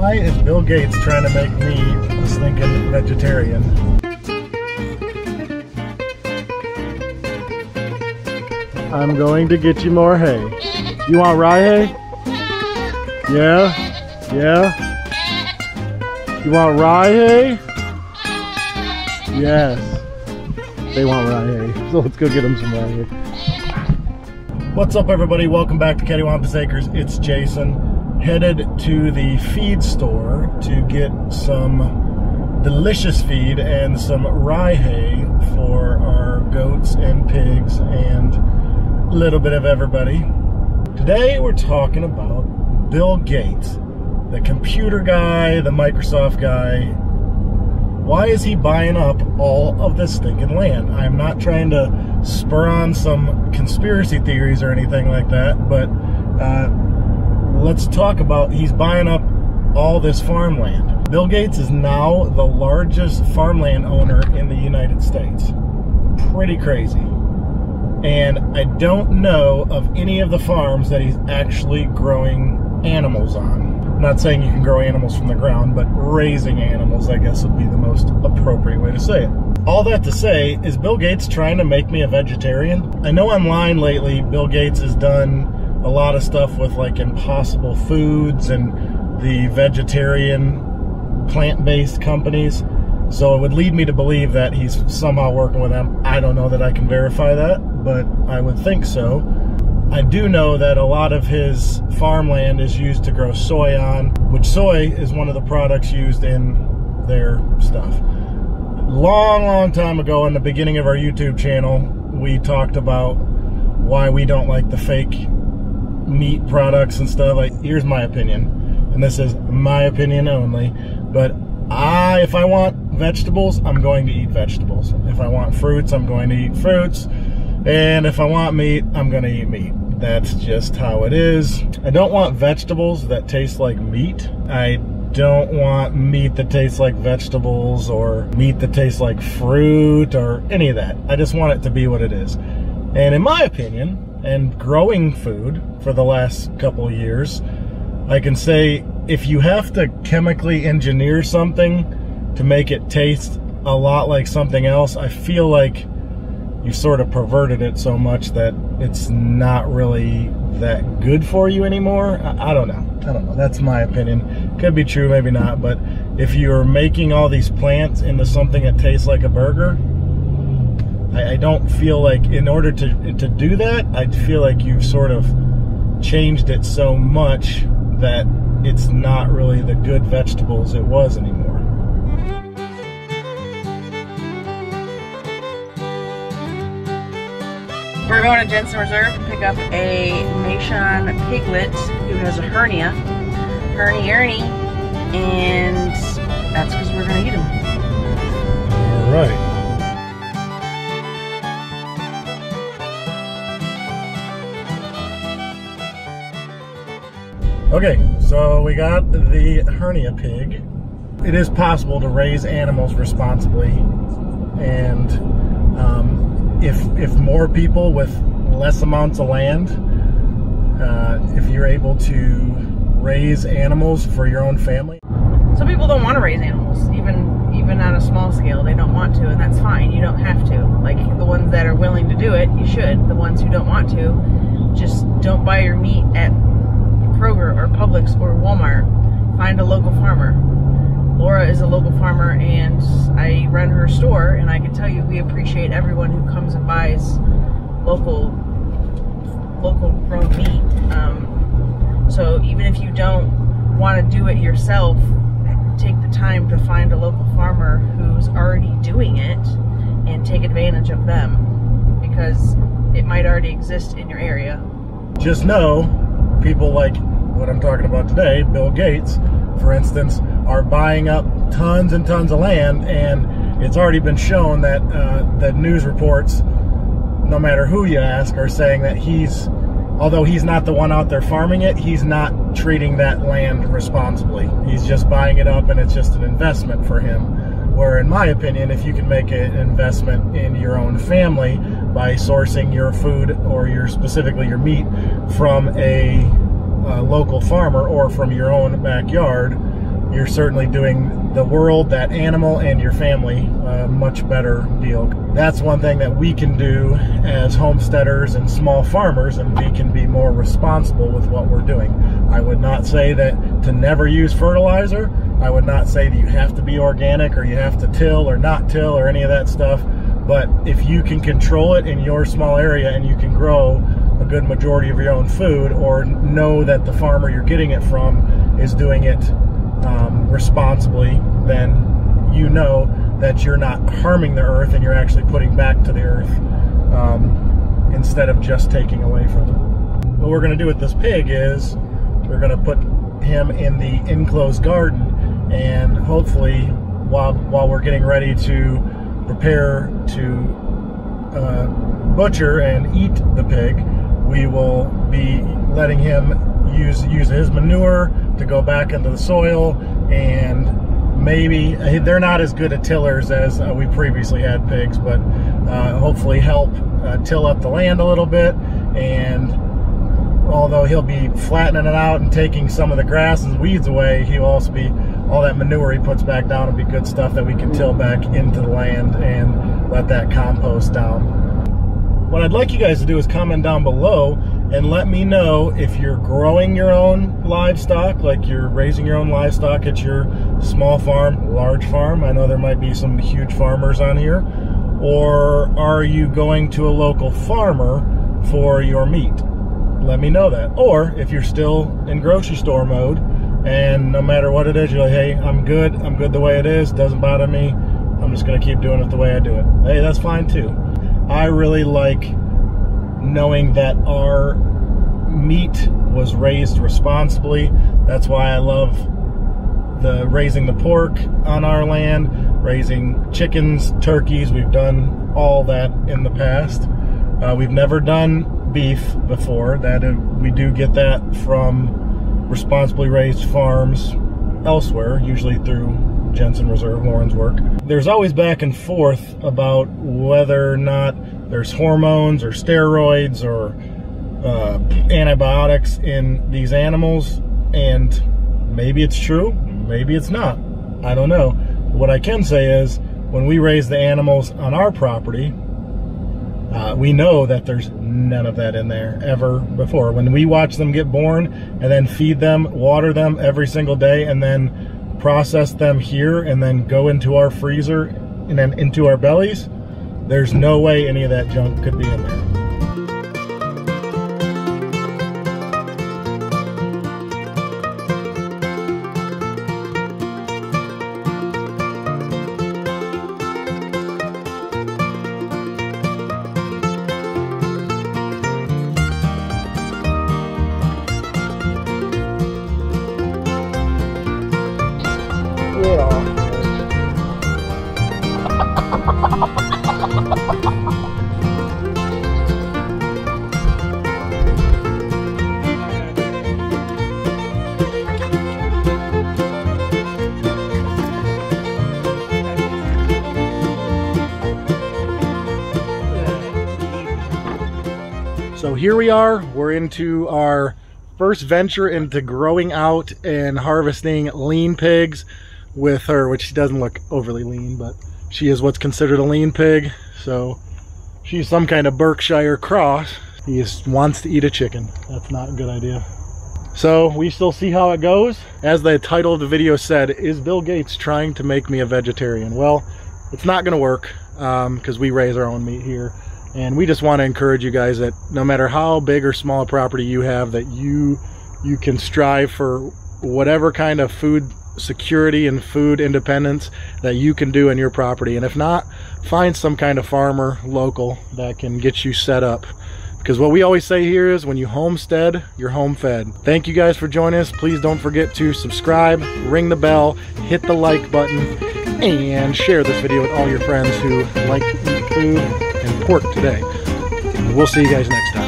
Why is Bill Gates trying to make me a stinking vegetarian? I'm going to get you more hay. You want rye hay? Yeah? Yeah? You want rye hay? Yes. They want rye hay. So let's go get them some rye hay. What's up, everybody? Welcome back to Cattywampus Acres. It's Jason. Headed to the feed store to get some delicious feed and some rye hay for our goats and pigs and a little bit of everybody. Today we're talking about Bill Gates, the computer guy, the Microsoft guy. Why is he buying up all of this stinking land? I'm not trying to spur on some conspiracy theories or anything like that, but let's talk about, he's buying up all this farmland. Bill Gates is now the largest farmland owner in the United States. Pretty crazy. And I don't know of any of the farms that he's actually growing animals on. I'm not saying you can grow animals from the ground, but raising animals, I guess, would be the most appropriate way to say it. All that to say, is Bill Gates trying to make me a vegetarian? I know online lately, Bill Gates has done a lot of stuff with like Impossible Foods and the vegetarian plant-based companies. So it would lead me to believe that he's somehow working with them. I don't know that I can verify that, but I would think so. I do know that a lot of his farmland is used to grow soy on, which soy is one of the products used in their stuff. Long time ago, in the beginning of our YouTube channel, we talked about why we don't like the fake meat products and stuff. Like, here's my opinion, and this is my opinion only, but if I want vegetables, I'm going to eat vegetables. If I want fruits, I'm going to eat fruits. And if I want meat, I'm going to eat meat. That's just how it is. I don't want vegetables that taste like meat. I don't want meat that tastes like vegetables or meat that tastes like fruit or any of that. I just want it to be what it is. And in my opinion, and growing food for the last couple of years, I can say if you have to chemically engineer something to make it taste a lot like something else, I feel like you sort of perverted it so much that it's not really that good for you anymore. I don't know. That's my opinion. Could be true, maybe not. But if you're making all these plants into something that tastes like a burger, I don't feel like, in order to do that, I feel like you've sort of changed it so much that it's not really the good vegetables it was anymore. We're going to Jensen Reserve to pick up a Mason piglet who has a hernia, Ernie, and that's because we're going to eat him. All right. Okay, so we got the hernia pig. It is possible to raise animals responsibly, and if more people with less amounts of land, if you're able to raise animals for your own family. Some people don't want to raise animals, even on a small scale. They don't want to, and that's fine. You don't have to. Like, the ones that are willing to do it, you should. The ones who don't want to, just don't buy your meat at Kroger or Publix or Walmart. Find a local farmer. Laura is a local farmer, and I run her store, and I can tell you we appreciate everyone who comes and buys local grown meat. So even if you don't want to do it yourself, take the time to find a local farmer who's already doing it and take advantage of them, because it might already exist in your area. Just know, people like what I'm talking about today, Bill Gates, for instance, are buying up tons and tons of land, and it's already been shown that the news reports, no matter who you ask, are saying that although he's not the one out there farming it, he's not treating that land responsibly. He's just buying it up, and it's just an investment for him. Where, in my opinion, if you can make an investment in your own family by sourcing your food, or specifically your meat, from a local farmer or from your own backyard, you're certainly doing the world, that animal, and your family a much better deal. That's one thing that we can do as homesteaders and small farmers, and we can be more responsible with what we're doing. I would not say that to never use fertilizer. I would not say that you have to be organic or you have to till or not till or any of that stuff. But if you can control it in your small area and you can grow a good majority of your own food, or know that the farmer you're getting it from is doing it responsibly, then you know that you're not harming the earth and you're actually putting back to the earth instead of just taking away from it. What we're going to do with this pig is we're going to put him in the enclosed garden, and hopefully while we're getting ready to prepare to butcher and eat the pig, we will be letting him use his manure to go back into the soil, and maybe they're not as good at tillers as we previously had pigs, but hopefully help till up the land a little bit. And although he'll be flattening it out and taking some of the grass and weeds away, he'll also be, all that manure he puts back down will be good stuff that we can till back into the land and let that compost down. What I'd like you guys to do is comment down below and let me know if you're growing your own livestock, like you're raising your own livestock at your small farm, large farm. I know there might be some huge farmers on here. Or are you going to a local farmer for your meat? Let me know that. Or if you're still in grocery store mode, and no matter what it is, you're like, hey, I'm good the way it is, doesn't bother me, I'm just gonna keep doing it the way I do it. Hey, that's fine too. I really like knowing that our meat was raised responsibly. That's why I love raising the pork on our land, raising chickens, turkeys. We've done all that in the past. We've never done beef before. We do get that from responsibly raised farms elsewhere, usually through Jensen Reserve, Lauren's work. There's always back and forth about whether or not there's hormones or steroids or antibiotics in these animals, and maybe it's true, maybe it's not. I don't know. What I can say is, when we raise the animals on our property, we know that there's none of that in there ever before. When we watch them get born and then feed them, water them every single day, and then process them here and then go into our freezer and then into our bellies, there's no way any of that junk could be in there. So here we are, we're into our first venture into growing out and harvesting lean pigs with her, which she doesn't look overly lean, but she is what's considered a lean pig. So she's some kind of Berkshire cross. He just wants to eat a chicken. That's not a good idea. So we still see how it goes. As the title of the video said, is Bill Gates trying to make me a vegetarian? Well, it's not gonna work because we raise our own meat here. And we just want to encourage you guys that no matter how big or small a property you have, that you can strive for whatever kind of food security and food independence that you can do in your property. And if not, find some kind of farmer local that can get you set up. Because what we always say here is, when you homestead, you're home fed. Thank you guys for joining us. Please don't forget to subscribe, ring the bell, hit the like button, and share this video with all your friends who like to eat food and pork today. We'll see you guys next time.